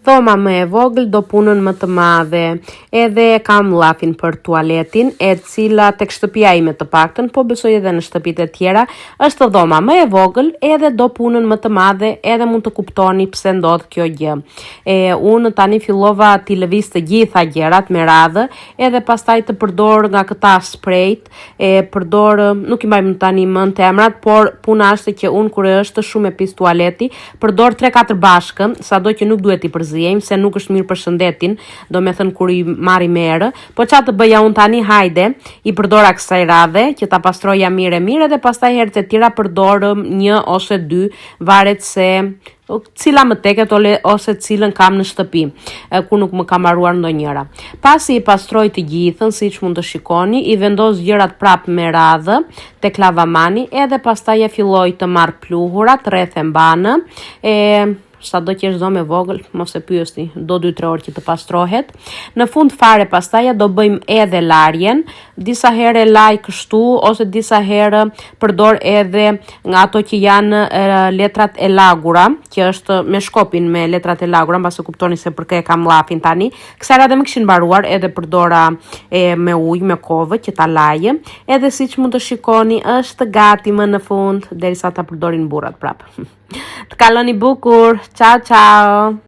Dhoma më e vogël do punën më të madhe. Edhe kam llafin për tualetin, e cila tek shtëpia ime të paktën, po besoj edhe në shtëpitë e tjera, është dhoma më e vogël, edhe do punën më të madhe, edhe mund të kuptoni pse ndodh kjo gjë. Unë tani fillova t'i lëviz të gjitha gjërat me radhë, edhe pastaj të përdor nga këta sprayt, përdor, nuk i mbaj tani mend të emrat, por puna është që unë kur është shumë e pis tualeti, përdor 3-4 bashkë, sado që nuk duhet i përzijejmë, se nuk është mirë për shëndetin, do me thënë kur i marri merë, po qa të bëja unë tani, hajde, i përdora kësaj radhe, që ta pastroja mire, dhe pastaj herët e tjera përdor 1 ose 2, varet se cila më teket ose cilën kam në shtëpi, ku nuk më kam marruar ndonjëra. Pasi i pastroj të gjithën, siç mund të shikoni, i vendos gjërat prap me radhë tek lavamani, edhe pastaj e filloj të marr pluhurat rreth e mbanë, sado që është dhomë e vogël, mos e pyesni, do 2-3 orë që të pastrohet. Në fund fare pastaj do bëjmë edhe larjen, disa herë laj kështu, ose disa herë përdor edhe nga ato që janë letrat e lagura, që është me shkopin me letrat e lagura, mbas e kuptoni se për kë e kam llafin tani. Kësaj radhe më kishin mbaruar, edhe përdora me ujë, me kovë që ta lajë, edhe siç mund të shikoni është gati më në fund, derisa ta përdorin burrat prap. Të kaloni bukur, ciao ciao!